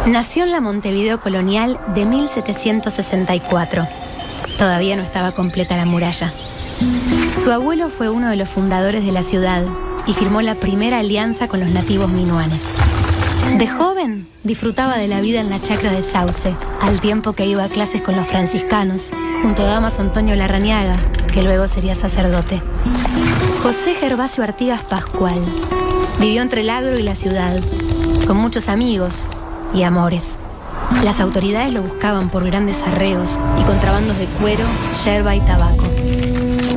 Nació en la Montevideo colonial de 1764. Todavía no estaba completa la muralla. Su abuelo fue uno de los fundadores de la ciudad y firmó la primera alianza con los nativos minuanes. De joven, disfrutaba de la vida en la chacra de Sauce, al tiempo que iba a clases con los franciscanos, junto a Damaso Antonio Larrañaga, que luego sería sacerdote. José Gervasio Artigas Pascual vivió entre el agro y la ciudad, con muchos amigos y amores. Las autoridades lo buscaban por grandes arreos y contrabandos de cuero, yerba y tabaco.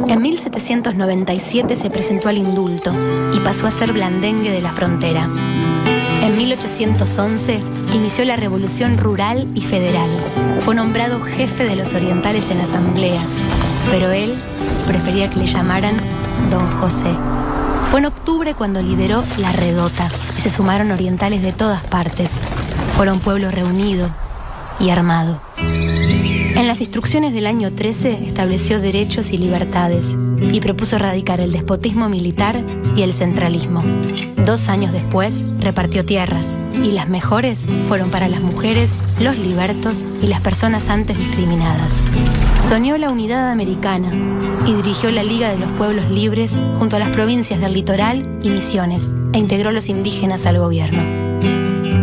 En 1797 se presentó al indulto y pasó a ser blandengue de la frontera. En 1811 inició la Revolución Rural y Federal. Fue nombrado jefe de los orientales en asambleas, pero él prefería que le llamaran Don José. Fue en octubre cuando lideró la Redota y se sumaron orientales de todas partes. Fueron pueblo reunido y armado. En las instrucciones del año 13 estableció derechos y libertades y propuso erradicar el despotismo militar y el centralismo. 2 años después repartió tierras y las mejores fueron para las mujeres, los libertos y las personas antes discriminadas. Soñó la unidad americana y dirigió la Liga de los Pueblos Libres junto a las provincias del Litoral y Misiones e integró a los indígenas al gobierno.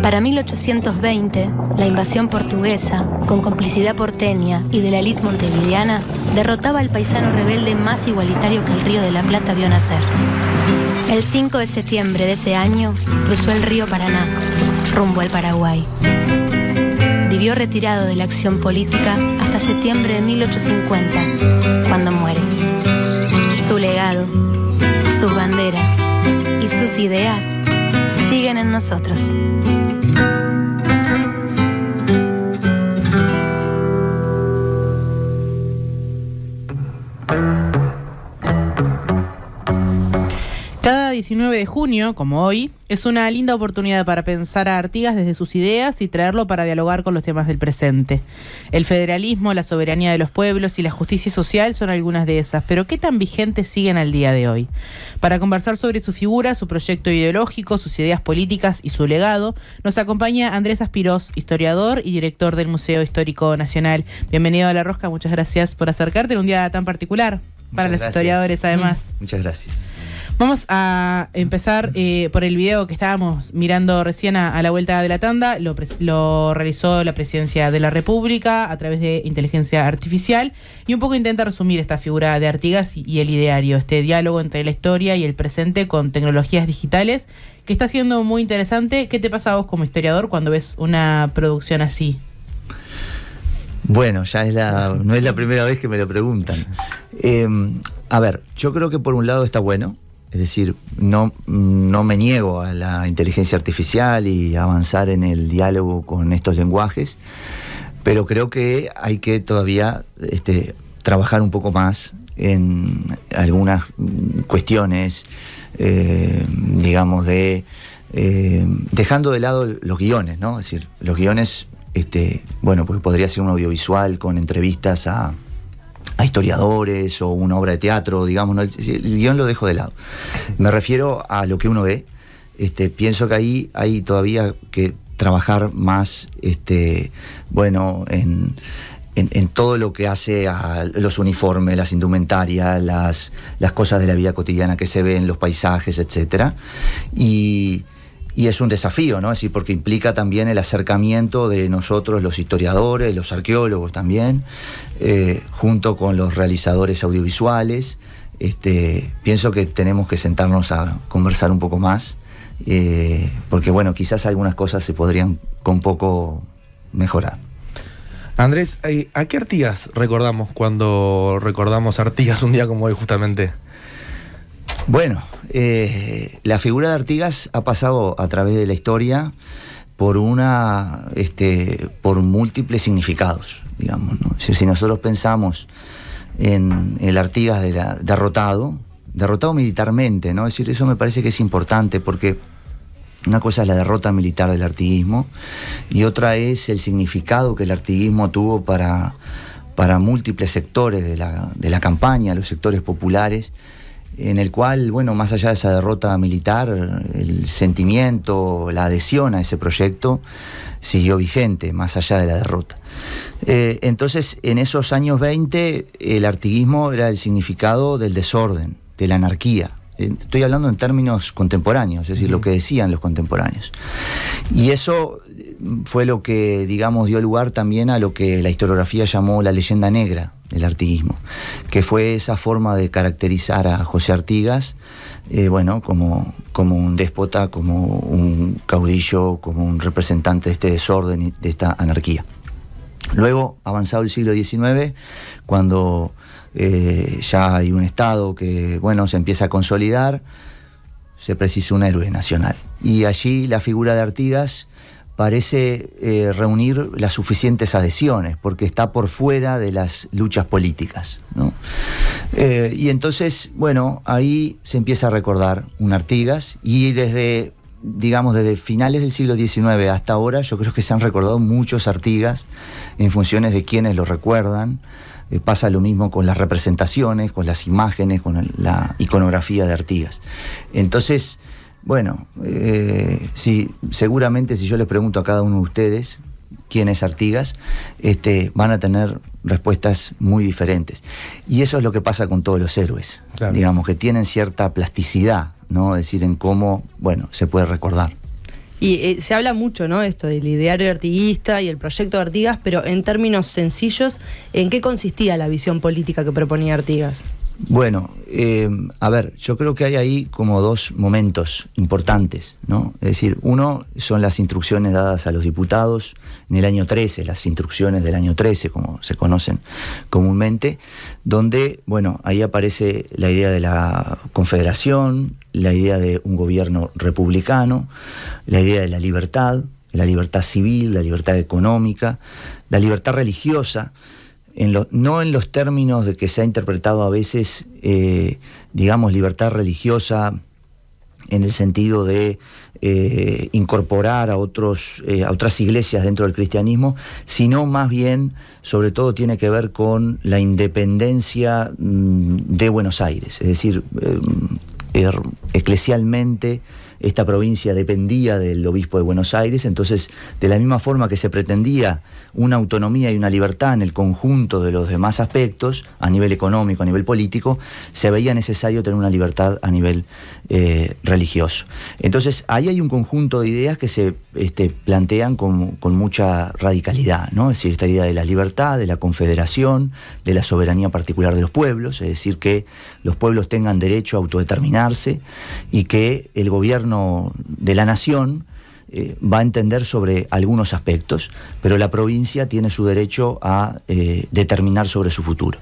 Para 1820, la invasión portuguesa, con complicidad porteña y de la élite montevideana, derrotaba al paisano rebelde más igualitario que el Río de la Plata vio nacer. El 5 de septiembre de ese año, cruzó el río Paraná, rumbo al Paraguay. Vivió retirado de la acción política hasta septiembre de 1850, cuando muere. Su legado, sus banderas y sus ideas siguen en nosotros. Cada 19 de junio, como hoy, es una linda oportunidad para pensar a Artigas desde sus ideas y traerlo para dialogar con los temas del presente. El federalismo, la soberanía de los pueblos y la justicia social son algunas de esas, pero ¿qué tan vigentes siguen al día de hoy? Para conversar sobre su figura, su proyecto ideológico, sus ideas políticas y su legado, nos acompaña Andrés Aspirós, historiador y director del Museo Histórico Nacional. Bienvenido a La Rosca, muchas gracias por acercarte en un día tan particular para los historiadores, además. Muchas gracias. Vamos a empezar por el video que estábamos mirando recién a la vuelta de la tanda. Lo realizó la Presidencia de la República a través de inteligencia artificial y un poco intenta resumir esta figura de Artigas y el ideario, este diálogo entre la historia y el presente con tecnologías digitales, que está siendo muy interesante. ¿Qué te pasa a vos como historiador cuando ves una producción así? Bueno, no es la primera vez que me lo preguntan. A ver, yo creo que por un lado está bueno. Es decir, no me niego a la inteligencia artificial y a avanzar en el diálogo con estos lenguajes, pero creo que hay que todavía trabajar un poco más en algunas cuestiones, digamos, dejando de lado los guiones, ¿no? Es decir, los guiones, bueno, pues podría ser un audiovisual con entrevistas a historiadores o una obra de teatro, digamos, ¿no? El guión lo dejo de lado. Me refiero a lo que uno ve. Pienso que ahí hay todavía que trabajar más, bueno, en todo lo que hace a los uniformes, las indumentarias, las cosas de la vida cotidiana que se ven, los paisajes, etcétera. Y es un desafío, ¿no? Es decir, porque implica también el acercamiento de nosotros, los historiadores, los arqueólogos también, junto con los realizadores audiovisuales. Pienso que tenemos que sentarnos a conversar un poco más, porque, bueno, quizás algunas cosas se podrían con poco mejorar. Andrés, ¿a qué Artigas recordamos cuando recordamos a Artigas un día como hoy, justamente? Bueno, la figura de Artigas ha pasado a través de la historia por múltiples significados, digamos, ¿no? Si nosotros pensamos en el Artigas derrotado militarmente, ¿no? Es decir, eso me parece que es importante, porque una cosa es la derrota militar del artiguismo y otra es el significado que el artiguismo tuvo para múltiples sectores de la campaña, los sectores populares. en el cual, bueno, más allá de esa derrota militar, el sentimiento, la adhesión a ese proyecto siguió vigente, más allá de la derrota. Entonces, en esos años 20, el artiguismo era el significado del desorden, de la anarquía. Estoy hablando en términos contemporáneos, es decir, lo que decían los contemporáneos. Y eso fue lo que, digamos, dio lugar también a lo que la historiografía llamó la leyenda negra del artiguismo, que fue esa forma de caracterizar a José Artigas, bueno, como un déspota, como un caudillo, como un representante de este desorden y de esta anarquía. Luego, avanzado el siglo XIX, cuando ya hay un Estado que, bueno, se empieza a consolidar, se precisa un héroe nacional. Y allí la figura de Artigas parece reunir las suficientes adhesiones, porque está por fuera de las luchas políticas, ¿no? Y entonces, bueno, ahí se empieza a recordar un Artigas, y desde finales del siglo XIX hasta ahora, yo creo que se han recordado muchos Artigas en funciones de quienes lo recuerdan. Pasa lo mismo con las representaciones, con las imágenes, con la iconografía de Artigas. Entonces, bueno, seguramente si yo les pregunto a cada uno de ustedes quién es Artigas, van a tener respuestas muy diferentes. Y eso es lo que pasa con todos los héroes, claro. Digamos, que tienen cierta plasticidad, ¿no? Es decir, en cómo, bueno, se puede recordar. Y se habla mucho, ¿no?, esto del ideario artiguista y el proyecto de Artigas, pero en términos sencillos, ¿en qué consistía la visión política que proponía Artigas? Bueno, a ver, yo creo que hay ahí como dos momentos importantes, ¿no? Es decir, uno son las instrucciones dadas a los diputados en el año 13, las instrucciones del año 13, como se conocen comúnmente, donde, bueno, ahí aparece la idea de la confederación, la idea de un gobierno republicano, la idea de la libertad civil, la libertad económica, la libertad religiosa, no en los términos de que se ha interpretado a veces, digamos, libertad religiosa en el sentido de incorporar a otras iglesias dentro del cristianismo, sino más bien, sobre todo, tiene que ver con la independencia de Buenos Aires. Es decir, eclesialmente esta provincia dependía del obispo de Buenos Aires, entonces de la misma forma que se pretendía una autonomía y una libertad en el conjunto de los demás aspectos, a nivel económico, a nivel político, se veía necesario tener una libertad a nivel religioso. Entonces ahí hay un conjunto de ideas que se plantean con mucha radicalidad, ¿no? Es decir, esta idea de la libertad, de la confederación, de la soberanía particular de los pueblos, es decir, que los pueblos tengan derecho a autodeterminarse y que el gobierno de la nación va a entender sobre algunos aspectos, pero la provincia tiene su derecho a determinar sobre su futuro.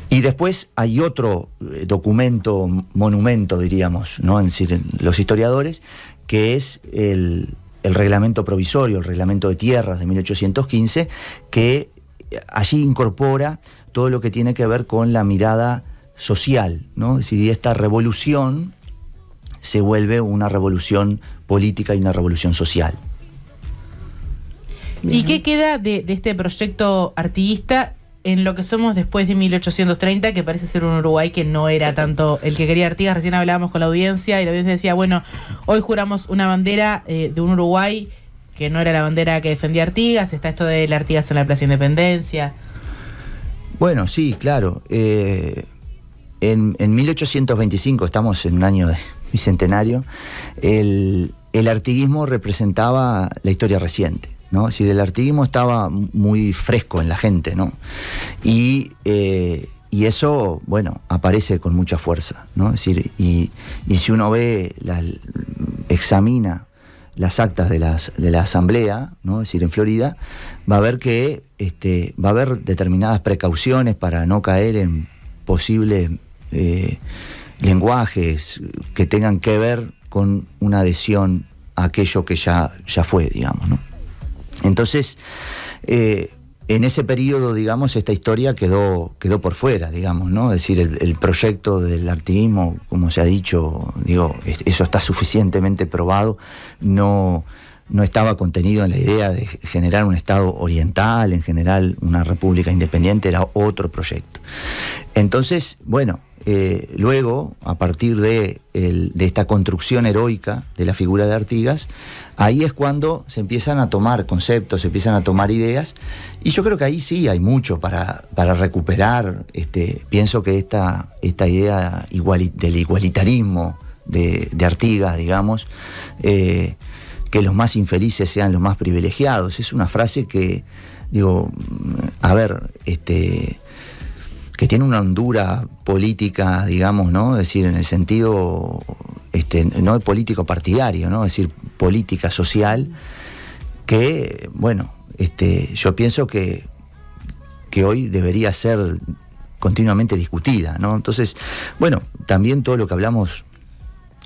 Y después hay otro documento, monumento, diríamos, ¿no? Es decir, los historiadores, que es el reglamento provisorio, el reglamento de tierras de 1815, que allí incorpora todo lo que tiene que ver con la mirada social, ¿no? Es decir, esta revolución se vuelve una revolución política y una revolución social. Bien. ¿Y qué queda de este proyecto artiguista en lo que somos después de 1830, que parece ser un Uruguay que no era tanto el que quería Artigas? Recién hablábamos con la audiencia y la audiencia decía, bueno, hoy juramos una bandera de un Uruguay que no era la bandera que defendía Artigas, está esto de Artigas en la Plaza Independencia. Bueno, sí, claro. En 1825, estamos en un año de bicentenario, el artiguismo representaba la historia reciente, ¿no? Es decir, el artiguismo estaba muy fresco en la gente, ¿no? Y eso, bueno, aparece con mucha fuerza, ¿no? Es decir, y si uno examina las actas de la asamblea, ¿no? Es decir, en Florida, va a ver que va a haber determinadas precauciones para no caer en posibles lenguajes que tengan que ver con una adhesión a aquello que ya fue, digamos, ¿no? Entonces, en ese periodo, digamos, esta historia quedó por fuera, digamos, ¿no? Es decir, el proyecto del artiguismo, como se ha dicho, digo, eso está suficientemente probado, no estaba contenido en la idea de generar un Estado oriental, en general una república independiente, era otro proyecto. Entonces, bueno, luego, a partir de esta construcción heroica de la figura de Artigas, ahí es cuando se empiezan a tomar conceptos, se empiezan a tomar ideas, y yo creo que ahí sí hay mucho para recuperar. Pienso que esta idea del igualitarismo de Artigas, digamos, que los más infelices sean los más privilegiados, es una frase que, digo, a ver, que tiene una hondura política, digamos, ¿no? Es decir, en el sentido, no político partidario, ¿no? Es decir, política social, que, bueno, yo pienso que hoy debería ser continuamente discutida, ¿no? Entonces, bueno, también todo lo que hablamos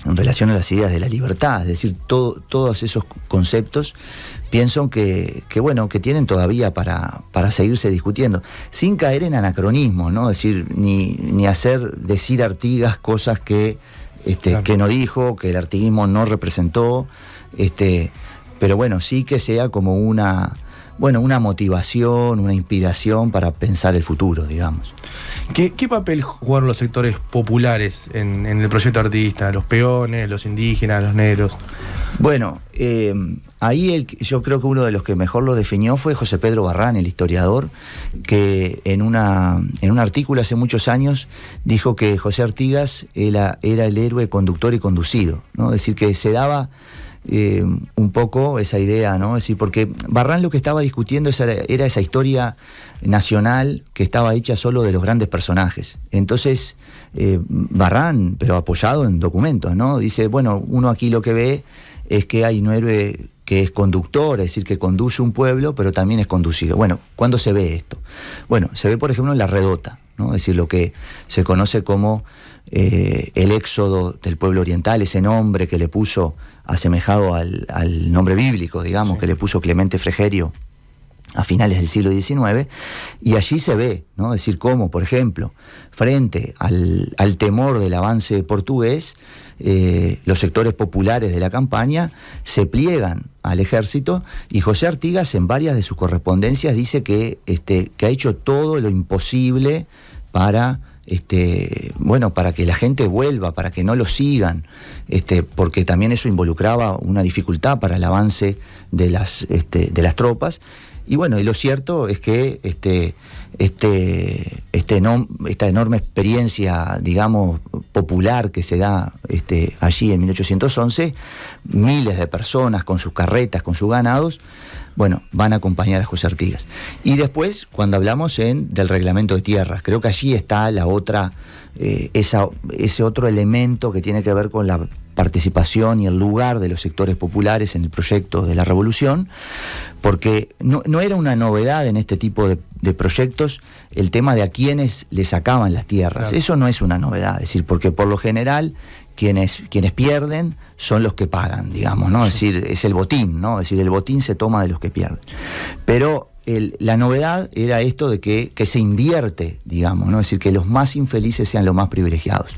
en relación a las ideas de la libertad, es decir, todos esos conceptos, pienso que bueno, que tienen todavía para seguirse discutiendo, sin caer en anacronismo, ¿no? Es decir, ni decir Artigas cosas que Claro. que no dijo, que el artiguismo no representó, pero bueno, sí que sea como una motivación, una inspiración para pensar el futuro, digamos. ¿Qué papel jugaron los sectores populares en el proyecto artista? Los peones, los indígenas, los negros. Bueno, ahí yo creo que uno de los que mejor lo definió fue José Pedro Barrán, el historiador, que en un artículo hace muchos años dijo que José Artigas era el héroe conductor y conducido, ¿no? Es decir, que se daba un poco esa idea, ¿no? Es decir, porque Barrán lo que estaba discutiendo era esa historia nacional que estaba hecha solo de los grandes personajes. Entonces, Barrán, pero apoyado en documentos, ¿no? Dice, bueno, uno aquí lo que ve es que hay un héroe que es conductor, es decir, que conduce un pueblo, pero también es conducido. Bueno, ¿cuándo se ve esto? Bueno, se ve, por ejemplo, en la Redota, ¿no? Es decir, lo que se conoce como el éxodo del pueblo oriental, ese nombre que le puso, asemejado al nombre bíblico, digamos, sí, que le puso Clemente Fregerio a finales del siglo XIX, y allí se ve, ¿no? Es decir, cómo, por ejemplo, frente al temor del avance portugués, los sectores populares de la campaña se pliegan al ejército, y José Artigas en varias de sus correspondencias dice que ha hecho todo lo imposible para para que la gente vuelva, para que no lo sigan, porque también eso involucraba una dificultad para el avance de las tropas. Y bueno, y lo cierto es que esta enorme experiencia, digamos, popular que se da allí en 1811, miles de personas con sus carretas, con sus ganados, bueno, van a acompañar a José Artigas. Y después, cuando hablamos del reglamento de tierras, creo que allí está la otra, ese otro elemento que tiene que ver con la participación y el lugar de los sectores populares en el proyecto de la revolución, porque no era una novedad en este tipo de proyectos el tema de a quienes le sacaban las tierras. Claro. Eso no es una novedad, es decir, porque por lo general quienes pierden son los que pagan, digamos, ¿no? Es decir, es el botín, ¿no? Es decir, el botín se toma de los que pierden. Pero la novedad era esto de que se invierte, digamos, ¿no? Es decir, que los más infelices sean los más privilegiados,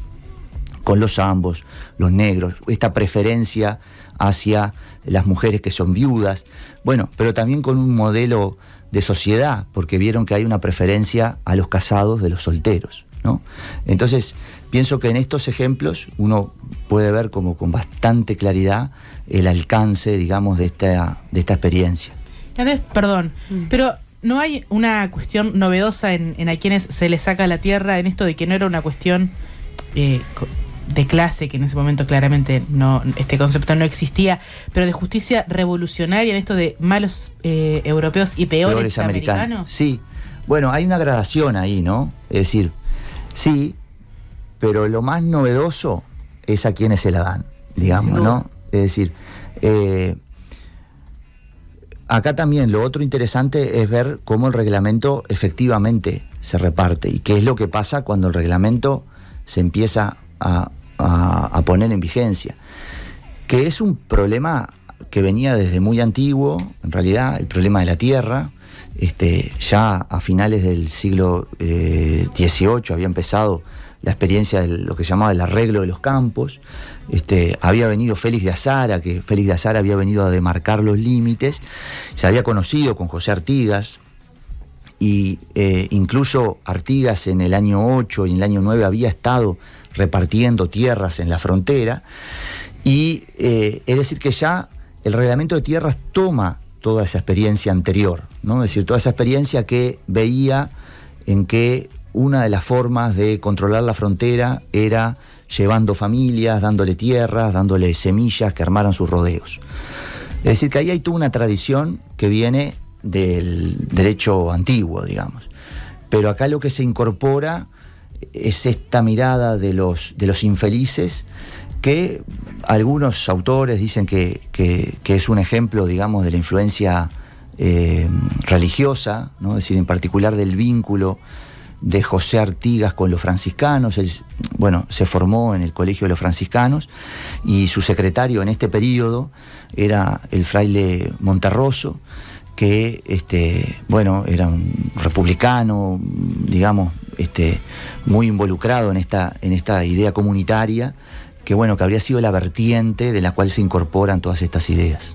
con los zambos, los negros, esta preferencia hacia las mujeres que son viudas, bueno, pero también con un modelo de sociedad, porque vieron que hay una preferencia a los casados de los solteros, ¿no? Entonces, pienso que en estos ejemplos uno puede ver como con bastante claridad el alcance, digamos, de esta experiencia. Andrés, perdón, pero ¿no hay una cuestión novedosa en a quienes se les saca la tierra, en esto de que no era una cuestión de clase, que en ese momento claramente no, este concepto no existía, pero de justicia revolucionaria, en esto de malos europeos y peores americanos? Sí, bueno, hay una gradación ahí, ¿no? Es decir, sí, pero lo más novedoso es a quienes se la dan, digamos, ¿no? Es decir, acá también lo otro interesante es ver cómo el reglamento efectivamente se reparte y qué es lo que pasa cuando el reglamento se empieza a poner en vigencia, que es un problema que venía desde muy antiguo, en realidad, el problema de la tierra. Ya a finales del siglo XVIII había empezado la experiencia de lo que se llamaba el arreglo de los campos. Había venido Félix de Azara, que Félix de Azara había venido a demarcar los límites, se había conocido con José Artigas, incluso Artigas en el año 8 y en el año 9 había estado repartiendo tierras en la frontera, y es decir que ya el reglamento de tierras toma toda esa experiencia anterior, ¿no? Es decir, toda esa experiencia que veía en que una de las formas de controlar la frontera era llevando familias, dándole tierras, dándole semillas que armaran sus rodeos. Es decir, que ahí hay toda una tradición que viene del derecho antiguo, digamos. Pero acá lo que se incorpora es esta mirada de los infelices, que algunos autores dicen que es un ejemplo, digamos, de la influencia religiosa, ¿no? Es decir, en particular del vínculo de José Artigas con los franciscanos. Él, bueno, se formó en el Colegio de los Franciscanos, y su secretario en este periodo era el fraile Monterroso, que bueno, era un republicano, digamos, muy involucrado en esta idea comunitaria, que bueno, que habría sido la vertiente de la cual se incorporan todas estas ideas.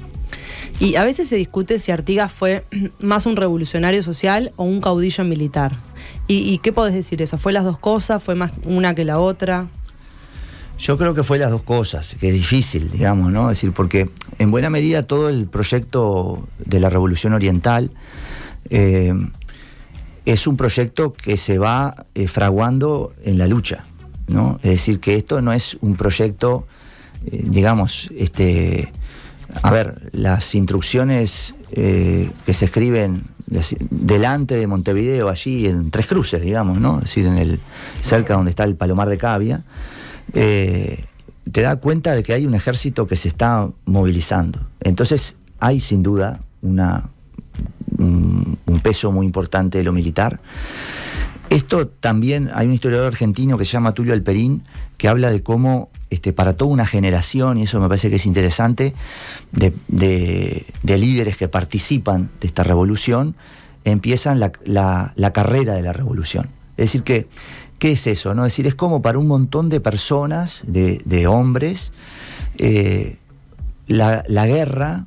Y a veces se discute si Artigas fue más un revolucionario social o un caudillo militar. ¿Y qué podés decir eso? ¿Fue las dos cosas? ¿Fue más una que la otra? Yo creo que fue las dos cosas, que es difícil, digamos, ¿no? Es decir, porque en buena medida todo el proyecto de la Revolución Oriental es un proyecto que se va fraguando en la lucha, ¿no? Es decir, que esto no es un proyecto, digamos, a ver, las instrucciones que se escriben delante de Montevideo, allí en Tres Cruces, digamos, ¿no? Es decir, cerca donde está el Palomar de Cavia, te da cuenta de que hay un ejército que se está movilizando. Entonces hay sin duda un peso muy importante de lo militar. Esto también, hay un historiador argentino que se llama Tulio Alperín, que habla de cómo para toda una generación, y eso me parece que es interesante, de líderes que participan de esta revolución, empiezan la carrera de la revolución. Es decir, ¿qué es eso, no? Es decir, es como para un montón de personas, de hombres, la guerra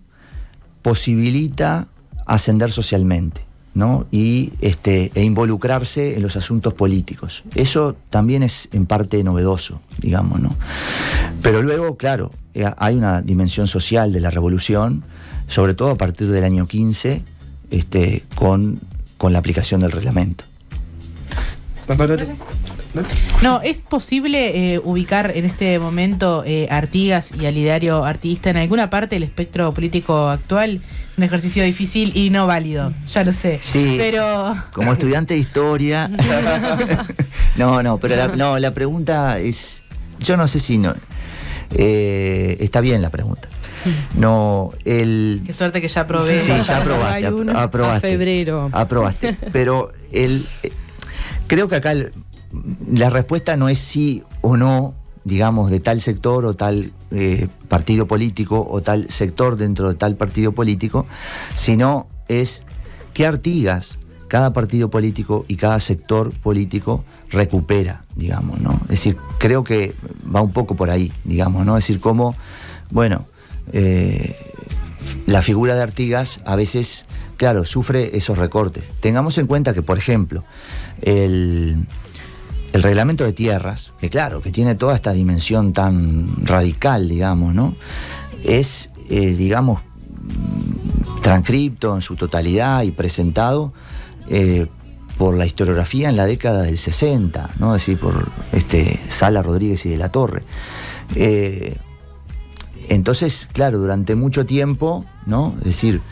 posibilita ascender socialmente, ¿no? Y e involucrarse en los asuntos políticos. Eso también es en parte novedoso, digamos, ¿no? Pero luego, claro, hay una dimensión social de la revolución, sobre todo a partir del año 15, con la aplicación del reglamento. No, ¿es posible ubicar en este momento Artigas y al ideario artiguista en alguna parte del espectro político actual? Un ejercicio difícil y no válido, ya lo sé. Sí, pero como estudiante de historia... pero la pregunta es... Yo no sé si no... está bien la pregunta. No, Qué suerte que ya aprobé. Sí, ya aprobaste. A febrero. Aprobaste. Pero creo que acá la respuesta no es sí o no, digamos, de tal sector o tal partido político o tal sector dentro de tal partido político, sino es qué Artigas cada partido político y cada sector político recupera, digamos, ¿no? Es decir, creo que va un poco por ahí, digamos, ¿no? Es decir, cómo, bueno, la figura de Artigas a veces, claro, sufre esos recortes. Tengamos en cuenta que, por ejemplo, el reglamento de tierras, que claro, que tiene toda esta dimensión tan radical, digamos, ¿no? Es, digamos, transcripto en su totalidad y presentado por la historiografía en la década del 60, ¿no? Es decir, por Sala, Rodríguez y de la Torre. Entonces, claro, durante mucho tiempo, ¿no? Es decir,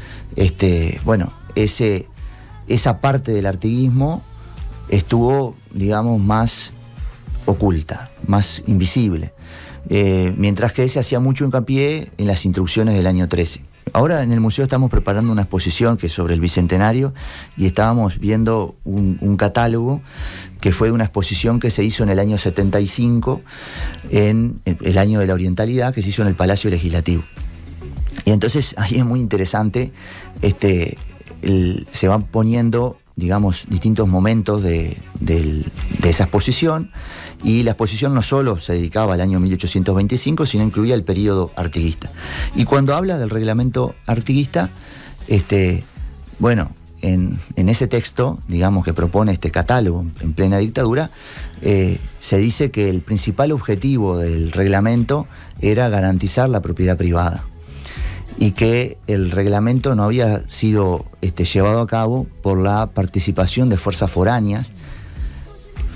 bueno, esa parte del artiguismo estuvo, digamos, más oculta, más invisible, mientras que se hacía mucho hincapié en las instrucciones del año 13. Ahora en el museo estamos preparando una exposición que es sobre el Bicentenario, y estábamos viendo un catálogo que fue una exposición que se hizo en el año 75, en el año de la orientalidad, que se hizo en el Palacio Legislativo. Y entonces ahí es muy interesante, se van poniendo, digamos, distintos momentos de esa exposición, y la exposición no solo se dedicaba al año 1825, sino incluía el periodo artiguista. Y cuando habla del reglamento artiguista, bueno, en ese texto, digamos, que propone este catálogo en plena dictadura, se dice que el principal objetivo del reglamento era garantizar la propiedad privada y que el reglamento no había sido llevado a cabo por la participación de fuerzas foráneas,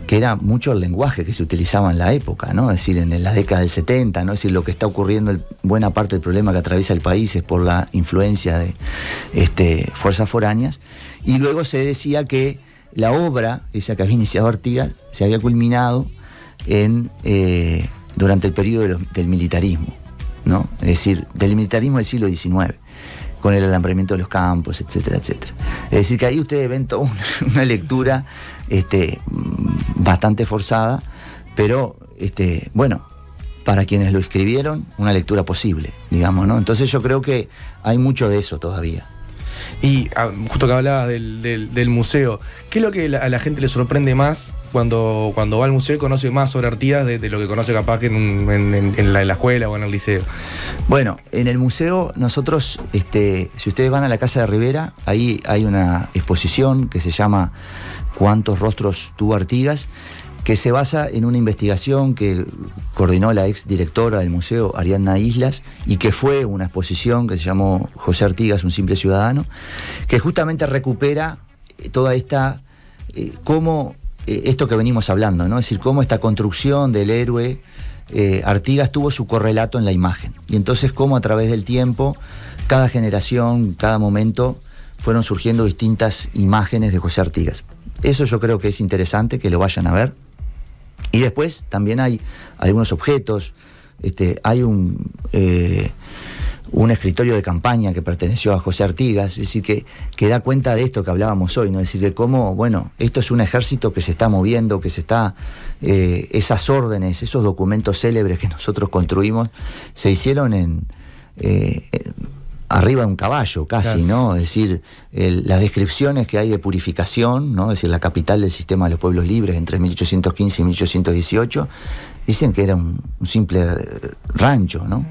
que era mucho el lenguaje que se utilizaba en la época, ¿no? Es decir, en la década del 70, ¿no? Es decir, lo que está ocurriendo, buena parte del problema que atraviesa el país es por la influencia de fuerzas foráneas. Y luego se decía que la obra, esa que había iniciado Artigas, se había culminado durante el periodo del militarismo, ¿no? Es decir, del militarismo del siglo XIX, con el alambramiento de los campos, etcétera, etcétera. Es decir, que ahí ustedes ven toda una lectura bastante forzada, pero bueno, para quienes lo escribieron, una lectura posible, digamos, ¿no? Entonces yo creo que hay mucho de eso todavía. Y justo que hablabas del museo, ¿qué es lo que a la gente le sorprende más cuando va al museo y conoce más sobre Artigas de lo que conoce capaz que en la escuela o en el liceo? Bueno, en el museo nosotros, si ustedes van a la Casa de Rivera, ahí hay una exposición que se llama ¿Cuántos rostros tuvo Artigas?, que se basa en una investigación que coordinó la ex directora del museo, Ariadna Islas, y que fue una exposición que se llamó José Artigas, un simple ciudadano, que justamente recupera toda esta, esto que venimos hablando, ¿no? Es decir, cómo esta construcción del héroe Artigas tuvo su correlato en la imagen. Y entonces cómo a través del tiempo, cada generación, cada momento, fueron surgiendo distintas imágenes de José Artigas. Eso yo creo que es interesante, que lo vayan a ver. Y después también hay algunos objetos. Hay un escritorio de campaña que perteneció a José Artigas, es decir, que da cuenta de esto que hablábamos hoy, ¿no? Es decir, de cómo, bueno, esto es un ejército que se está moviendo, que se está, esas órdenes, esos documentos célebres que nosotros construimos, se hicieron arriba de un caballo, casi, claro, ¿no? Es decir, las descripciones que hay de purificación, ¿no? Es decir, la capital del sistema de los pueblos libres entre 1815 y 1818, dicen que era un simple rancho, ¿no?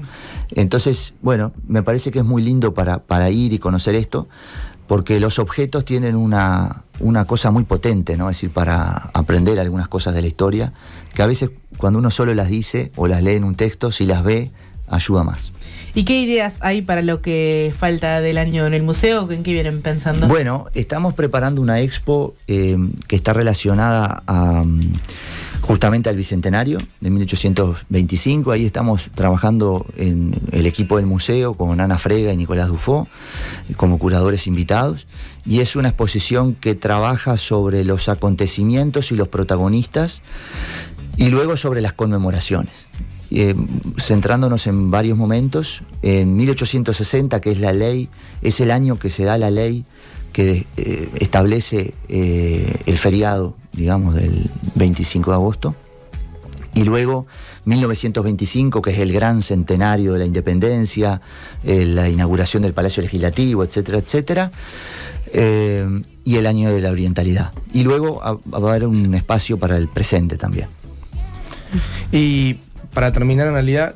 Entonces, bueno, me parece que es muy lindo para ir y conocer esto, porque los objetos tienen una cosa muy potente, ¿no? Es decir, para aprender algunas cosas de la historia, que a veces cuando uno solo las dice o las lee en un texto, si las ve, ayuda más. ¿Y qué ideas hay para lo que falta del año en el museo? ¿En qué vienen pensando? Bueno, estamos preparando una expo que está relacionada justamente al Bicentenario de 1825. Ahí estamos trabajando en el equipo del museo con Ana Frega y Nicolás Dufo como curadores invitados. Y es una exposición que trabaja sobre los acontecimientos y los protagonistas y luego sobre las conmemoraciones. Centrándonos en varios momentos. En 1860, que es la ley, es el año que se da la ley que establece el feriado, digamos, del 25 de agosto. Y luego 1925, que es el gran centenario de la independencia, la inauguración del Palacio Legislativo, etcétera, etcétera. Y el año de la orientalidad. Y luego va a haber un espacio para el presente también. Y para terminar, en realidad,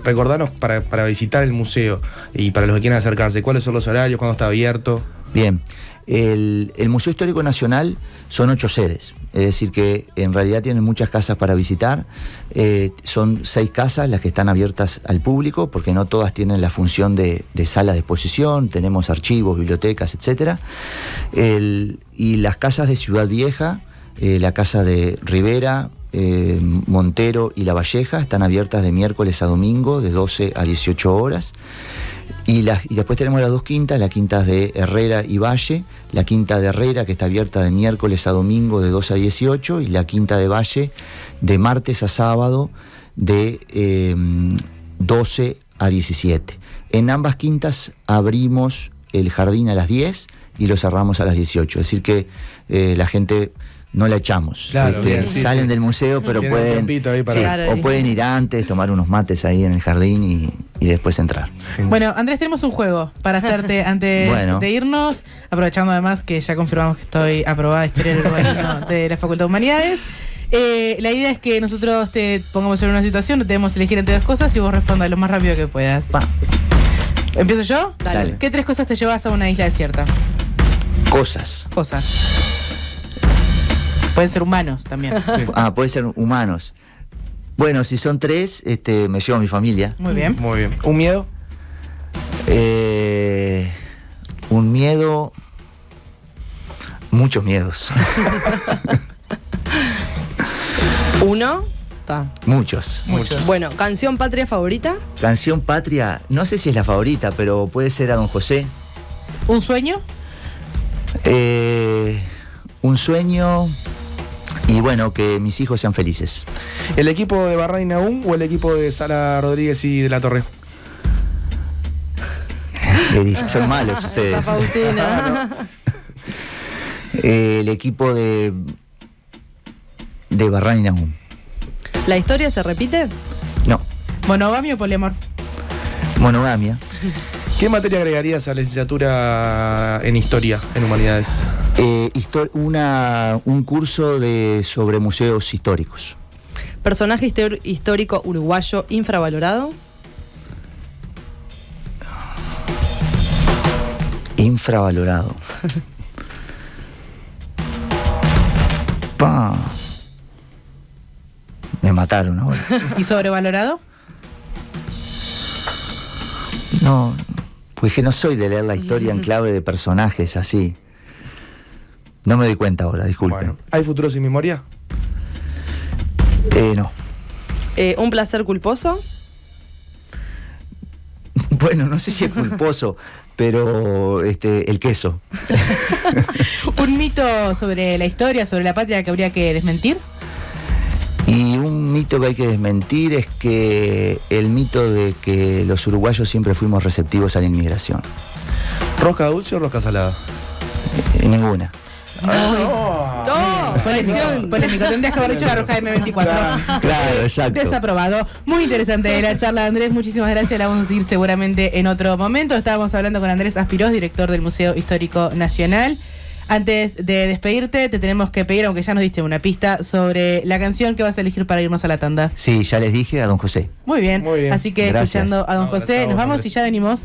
recordarnos para visitar el museo y para los que quieran acercarse, ¿cuáles son los horarios, cuándo está abierto? Bien, el Museo Histórico Nacional son 8 sedes, es decir que en realidad tienen muchas casas para visitar, son 6 casas las que están abiertas al público, porque no todas tienen la función de sala de exposición, tenemos archivos, bibliotecas, etcétera. Y las casas de Ciudad Vieja, la casa de Rivera, Montero y La Valleja están abiertas de miércoles a domingo de 12 a 18 horas. Y después tenemos las 2 quintas, la quinta de Herrera y Valle, la quinta de Herrera que está abierta de miércoles a domingo de 12 a 18 y la quinta de Valle de martes a sábado de 12 a 17. En ambas quintas abrimos el jardín a las 10 y lo cerramos a las 18, es decir que la gente no la echamos. Claro, bien, salen del museo, pero pueden, o pueden ir antes, tomar unos mates ahí en el jardín y después entrar. Bueno, Andrés, tenemos un juego para hacerte antes de irnos, aprovechando además que ya confirmamos que estoy aprobada Historia del Urbanismo de la Facultad de Humanidades. La idea es que nosotros te pongamos en una situación, te debemos elegir entre 2 cosas y vos respondas lo más rápido que puedas. ¿Empiezo yo? Dale. ¿Qué 3 cosas te llevas a una isla desierta? Cosas. Cosas. Pueden ser humanos también. Sí. Puede ser humanos. Bueno, si son 3, me llevo a mi familia. Muy bien. Muy bien. ¿Un miedo? Un miedo. Muchos miedos. Uno. Ta. Muchos. Bueno, canción patria favorita. Canción patria, no sé si es la favorita, pero puede ser a Don José. ¿Un sueño? Un sueño. Y bueno, que mis hijos sean felices. ¿El equipo de Barra y Nahum o el equipo de Sara Rodríguez y de la Torre? Son malos ustedes. Zafautina. El equipo de Barran y Nahum. ¿La historia se repite? No, ¿Monogamia o poliamor? monogamia. ¿Qué materia agregarías a la licenciatura en Historia, en Humanidades? Un curso sobre museos históricos. ¿Personaje histórico uruguayo infravalorado? Infravalorado. Pa. Me mataron ahora. ¿Y sobrevalorado? No, pues que no soy de leer la historia en clave de personajes así. No me doy cuenta ahora, disculpen. Bueno, ¿hay futuro sin memoria? No. ¿Un placer culposo? Bueno, no sé si es culposo, pero el queso. ¿Un mito sobre la historia, sobre la patria que habría que desmentir? Y un mito que hay que desmentir es que el mito de que los uruguayos siempre fuimos receptivos a la inmigración. ¿Rosca dulce o rosca salada? Ninguna. ¡No! Polémico. Tendrías que haber dicho la rosca de M24. Claro, exacto. Desaprobado. Muy interesante la charla, Andrés. Muchísimas gracias. La vamos a seguir seguramente en otro momento. Estábamos hablando con Andrés Aspirós, director del Museo Histórico Nacional. Antes de despedirte, te tenemos que pedir, aunque ya nos diste una pista, sobre la canción que vas a elegir para irnos a la tanda. Sí, ya les dije, a Don José. Muy bien. Muy bien. Así que Gracias. escuchando a Don No, José, gracias a nos vos, vamos Andrés. y ya venimos.